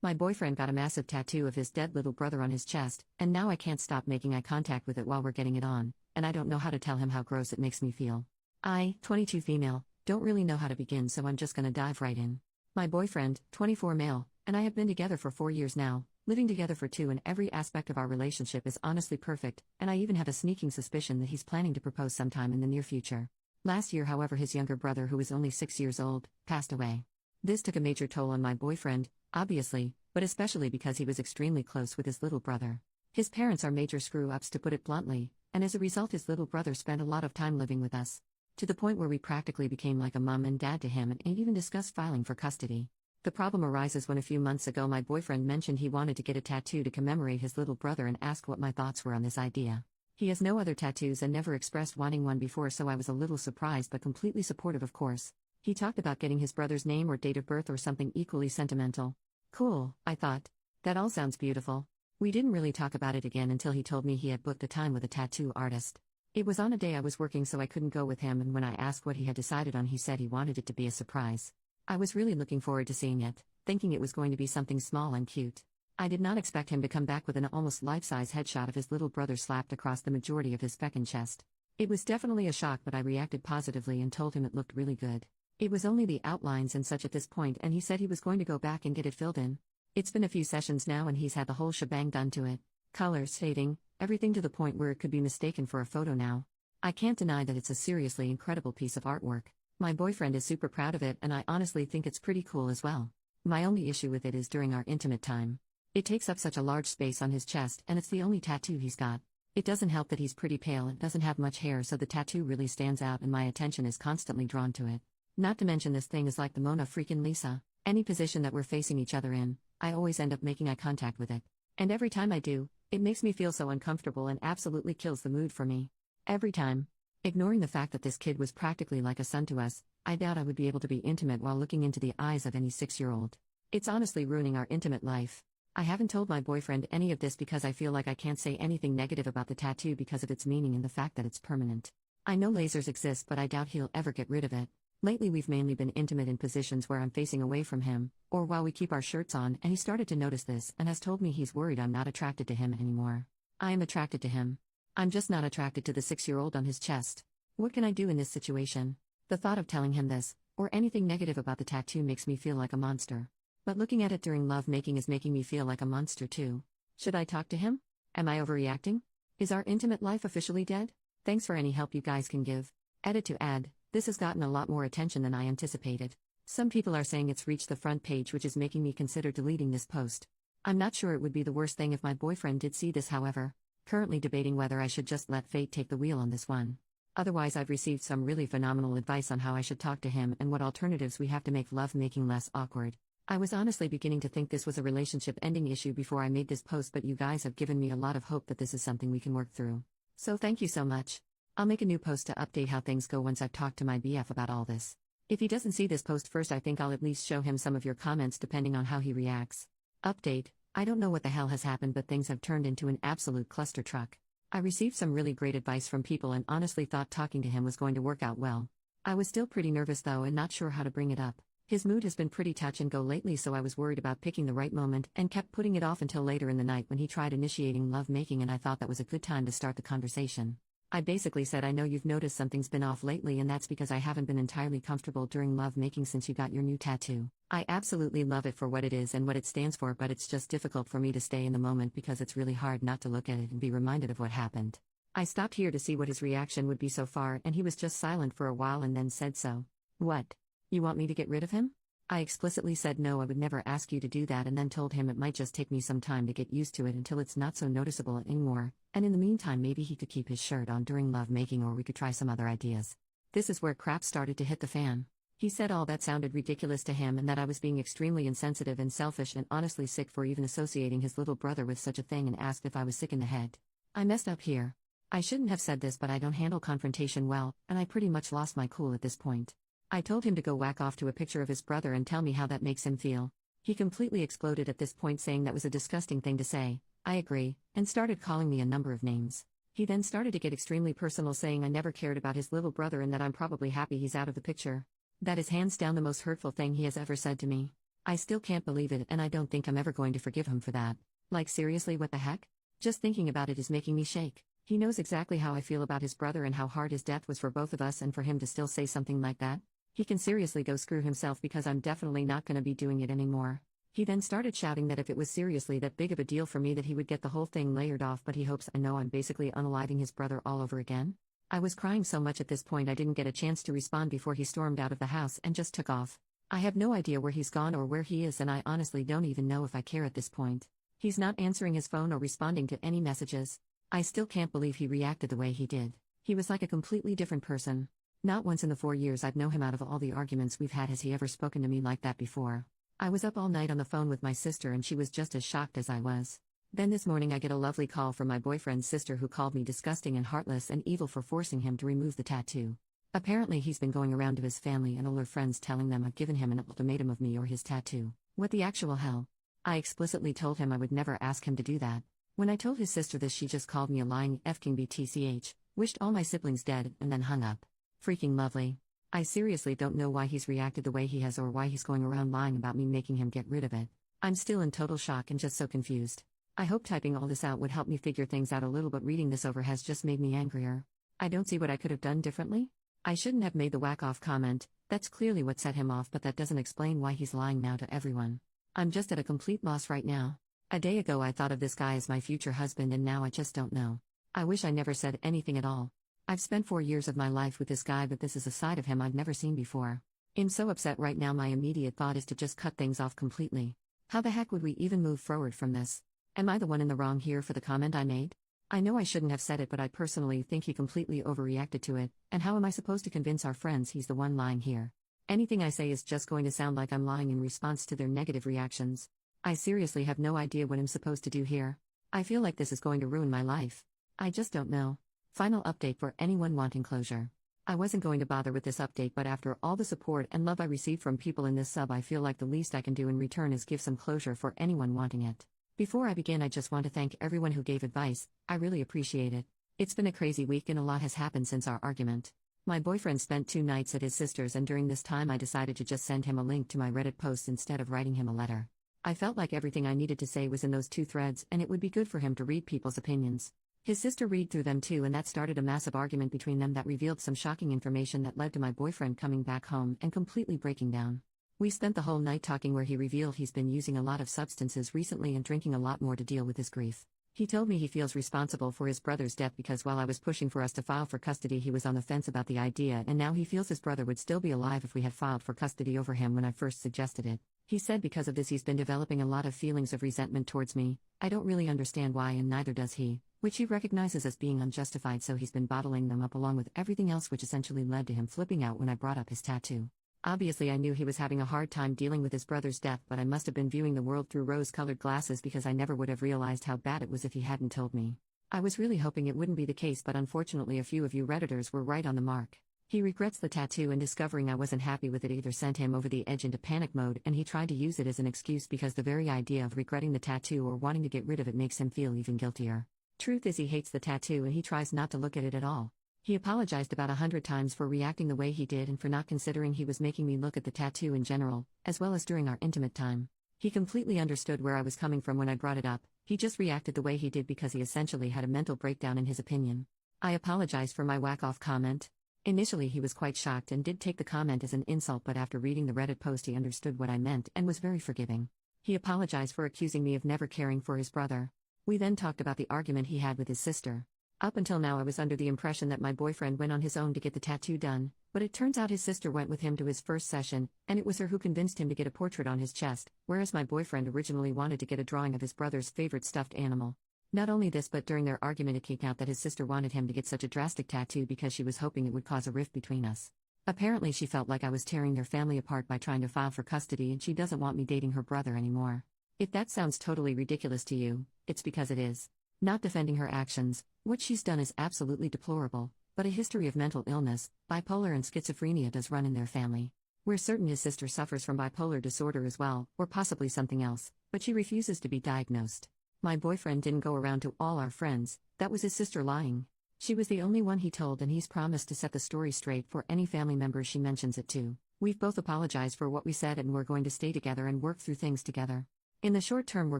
My boyfriend got a massive tattoo of his dead little brother on his chest, and now I can't stop making eye contact with it while we're getting it on, and I don't know how to tell him how gross it makes me feel. I, 22 female, don't really know how to begin, so I'm just gonna dive right in. My boyfriend, 24 male, and I have been together for 4 years now, living together for 2, and every aspect of our relationship is honestly perfect, and I even have a sneaking suspicion that he's planning to propose sometime in the near future. Last year, however, his younger brother, who is only 6 years old, passed away. This took a major toll on my boyfriend, obviously, but especially because he was extremely close with his little brother. His parents are major screw-ups, to put it bluntly, and as a result his little brother spent a lot of time living with us, to the point where we practically became like a mom and dad to him and even discussed filing for custody. The problem arises when a few months ago my boyfriend mentioned he wanted to get a tattoo to commemorate his little brother and asked what my thoughts were on this idea. He has no other tattoos and never expressed wanting one before, so I was a little surprised but completely supportive, of course. He talked about getting his brother's name or date of birth or something equally sentimental. Cool, I thought. That all sounds beautiful. We didn't really talk about it again until he told me he had booked a time with a tattoo artist. It was on a day I was working, so I couldn't go with him, and when I asked what he had decided on, he said he wanted it to be a surprise. I was really looking forward to seeing it, thinking it was going to be something small and cute. I did not expect him to come back with an almost life-size headshot of his little brother slapped across the majority of his feckin' chest. It was definitely a shock, but I reacted positively and told him it looked really good. It was only the outlines and such at this point, and he said he was going to go back and get it filled in. It's been a few sessions now and he's had the whole shebang done to it. Colors, fading, everything, to the point where it could be mistaken for a photo now. I can't deny that it's a seriously incredible piece of artwork. My boyfriend is super proud of it, and I honestly think it's pretty cool as well. My only issue with it is during our intimate time. It takes up such a large space on his chest, and it's the only tattoo he's got. It doesn't help that he's pretty pale and doesn't have much hair, so the tattoo really stands out and my attention is constantly drawn to it. Not to mention this thing is like the Mona freaking Lisa. Any position that we're facing each other in, I always end up making eye contact with it. And every time I do, it makes me feel so uncomfortable and absolutely kills the mood for me. Every time. Ignoring the fact that this kid was practically like a son to us, I doubt I would be able to be intimate while looking into the eyes of any 6-year-old. It's honestly ruining our intimate life. I haven't told my boyfriend any of this because I feel like I can't say anything negative about the tattoo because of its meaning and the fact that it's permanent. I know lasers exist, but I doubt he'll ever get rid of it. Lately we've mainly been intimate in positions where I'm facing away from him, or while we keep our shirts on, and he started to notice this and has told me he's worried I'm not attracted to him anymore. I am attracted to him. I'm just not attracted to the 6-year-old on his chest. What can I do in this situation? The thought of telling him this, or anything negative about the tattoo, makes me feel like a monster. But looking at it during love making is making me feel like a monster too. Should I talk to him? Am I overreacting? Is our intimate life officially dead? Thanks for any help you guys can give. Edit to add. This has gotten a lot more attention than I anticipated. Some people are saying it's reached the front page, which is making me consider deleting this post. I'm not sure it would be the worst thing if my boyfriend did see this, however. Currently debating whether I should just let fate take the wheel on this one. Otherwise, I've received some really phenomenal advice on how I should talk to him and what alternatives we have to make love making less awkward. I was honestly beginning to think this was a relationship ending issue before I made this post, but you guys have given me a lot of hope that this is something we can work through. So thank you so much. I'll make a new post to update how things go once I've talked to my BF about all this. If he doesn't see this post first, I think I'll at least show him some of your comments depending on how he reacts. Update: I don't know what the hell has happened, but things have turned into an absolute cluster truck. I received some really great advice from people and honestly thought talking to him was going to work out well. I was still pretty nervous though and not sure how to bring it up. His mood has been pretty touch and go lately, so I was worried about picking the right moment and kept putting it off until later in the night when he tried initiating love making, and I thought that was a good time to start the conversation. I basically said, I know you've noticed something's been off lately, and that's because I haven't been entirely comfortable during love making since you got your new tattoo. I absolutely love it for what it is and what it stands for, but it's just difficult for me to stay in the moment because it's really hard not to look at it and be reminded of what happened. I stopped here to see what his reaction would be so far, and he was just silent for a while and then said, so, what? You want me to get rid of him? I explicitly said no, I would never ask you to do that, and then told him it might just take me some time to get used to it until it's not so noticeable anymore, and in the meantime maybe he could keep his shirt on during love making, or we could try some other ideas. This is where crap started to hit the fan. He said all that sounded ridiculous to him and that I was being extremely insensitive and selfish and honestly sick for even associating his little brother with such a thing, and asked if I was sick in the head. I messed up here. I shouldn't have said this, but I don't handle confrontation well, and I pretty much lost my cool at this point. I told him to go whack off to a picture of his brother and tell me how that makes him feel. He completely exploded at this point, saying that was a disgusting thing to say. I agree, and started calling me a number of names. He then started to get extremely personal, saying I never cared about his little brother and that I'm probably happy he's out of the picture. That is hands down the most hurtful thing he has ever said to me. I still can't believe it, and I don't think I'm ever going to forgive him for that. Like, seriously, what the heck? Just thinking about it is making me shake. He knows exactly how I feel about his brother and how hard his death was for both of us, and for him to still say something like that? He can seriously go screw himself, because I'm definitely not gonna be doing it anymore. He then started shouting that if it was seriously that big of a deal for me, that he would get the whole thing layered off, but he hopes I know I'm basically unaliving his brother all over again. I was crying so much at this point I didn't get a chance to respond before he stormed out of the house and just took off. I have no idea where he's gone or where he is, and I honestly don't even know if I care at this point. He's not answering his phone or responding to any messages. I still can't believe he reacted the way he did. He was like a completely different person. Not once in the 4 years I've known him, out of all the arguments we've had, has he ever spoken to me like that before. I was up all night on the phone with my sister, and she was just as shocked as I was. Then this morning I get a lovely call from my boyfriend's sister, who called me disgusting and heartless and evil for forcing him to remove the tattoo. Apparently he's been going around to his family and older friends telling them I've given him an ultimatum of me or his tattoo. What the actual hell? I explicitly told him I would never ask him to do that. When I told his sister this, she just called me a lying f-king btch, wished all my siblings dead, and then hung up. Freaking lovely. I seriously don't know why he's reacted the way he has, or why he's going around lying about me making him get rid of it. I'm still in total shock and just so confused. I hope typing all this out would help me figure things out a little, but reading this over has just made me angrier. I don't see what I could have done differently. I shouldn't have made the whack-off comment. That's clearly what set him off, but that doesn't explain why he's lying now to everyone. I'm just at a complete loss right now. A day ago I thought of this guy as my future husband, and now I just don't know. I wish I never said anything at all. I've spent 4 years of my life with this guy, but this is a side of him I've never seen before. I'm so upset right now. My immediate thought is to just cut things off completely. How the heck would we even move forward from this? Am I the one in the wrong here for the comment I made? I know I shouldn't have said it, but I personally think he completely overreacted to it, and how am I supposed to convince our friends he's the one lying here? Anything I say is just going to sound like I'm lying in response to their negative reactions. I seriously have no idea what I'm supposed to do here. I feel like this is going to ruin my life. I just don't know. Final update for anyone wanting closure. I wasn't going to bother with this update, but after all the support and love I received from people in this sub, I feel like the least I can do in return is give some closure for anyone wanting it. Before I begin, I just want to thank everyone who gave advice. I really appreciate it. It's been a crazy week and a lot has happened since our argument. My boyfriend spent 2 nights at his sister's, and during this time I decided to just send him a link to my Reddit post instead of writing him a letter. I felt like everything I needed to say was in those 2 threads, and it would be good for him to read people's opinions. His sister read through them too, and that started a massive argument between them that revealed some shocking information that led to my boyfriend coming back home and completely breaking down. We spent the whole night talking, where he revealed he's been using a lot of substances recently and drinking a lot more to deal with his grief. He told me he feels responsible for his brother's death because while I was pushing for us to file for custody, he was on the fence about the idea, and now he feels his brother would still be alive if we had filed for custody over him when I first suggested it. He said because of this he's been developing a lot of feelings of resentment towards me. I don't really understand why, and neither does he, which he recognizes as being unjustified, so he's been bottling them up along with everything else, which essentially led to him flipping out when I brought up his tattoo. Obviously I knew he was having a hard time dealing with his brother's death, but I must have been viewing the world through rose-colored glasses, because I never would have realized how bad it was if he hadn't told me. I was really hoping it wouldn't be the case, but unfortunately a few of you Redditors were right on the mark. He regrets the tattoo, and discovering I wasn't happy with it either sent him over the edge into panic mode, and he tried to use it as an excuse because the very idea of regretting the tattoo or wanting to get rid of it makes him feel even guiltier. Truth is, he hates the tattoo and he tries not to look at it at all. He apologized about 100 times for reacting the way he did and for not considering he was making me look at the tattoo in general, as well as during our intimate time. He completely understood where I was coming from when I brought it up. He just reacted the way he did because he essentially had a mental breakdown in his opinion. I apologized for my whack-off comment. Initially he was quite shocked and did take the comment as an insult, but after reading the Reddit post he understood what I meant and was very forgiving. He apologized for accusing me of never caring for his brother. We then talked about the argument he had with his sister. Up until now I was under the impression that my boyfriend went on his own to get the tattoo done, but it turns out his sister went with him to his first session, and it was her who convinced him to get a portrait on his chest, whereas my boyfriend originally wanted to get a drawing of his brother's favorite stuffed animal. Not only this, but during their argument it came out that his sister wanted him to get such a drastic tattoo because she was hoping it would cause a rift between us. Apparently she felt like I was tearing their family apart by trying to file for custody, and she doesn't want me dating her brother anymore. If that sounds totally ridiculous to you, it's because it is. Not defending her actions, what she's done is absolutely deplorable, but a history of mental illness, bipolar and schizophrenia does run in their family. We're certain his sister suffers from bipolar disorder as well, or possibly something else, but she refuses to be diagnosed. My boyfriend didn't go around to all our friends, that was his sister lying. She was the only one he told, and he's promised to set the story straight for any family members she mentions it to. We've both apologized for what we said and we're going to stay together and work through things together. In the short term, we're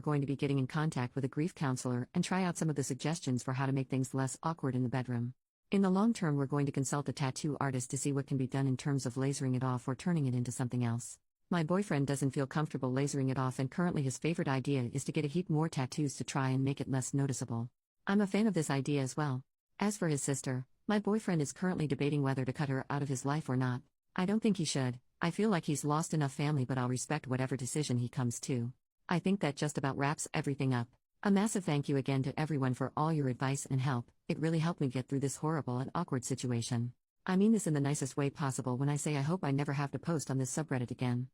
going to be getting in contact with a grief counselor and try out some of the suggestions for how to make things less awkward in the bedroom. In the long term, we're going to consult a tattoo artist to see what can be done in terms of lasering it off or turning it into something else. My boyfriend doesn't feel comfortable lasering it off, and currently his favorite idea is to get a heap more tattoos to try and make it less noticeable. I'm a fan of this idea as well. As for his sister, my boyfriend is currently debating whether to cut her out of his life or not. I don't think he should. I feel like he's lost enough family, but I'll respect whatever decision he comes to. I think that just about wraps everything up. A massive thank you again to everyone for all your advice and help. It really helped me get through this horrible and awkward situation. I mean this in the nicest way possible when I say I hope I never have to post on this subreddit again.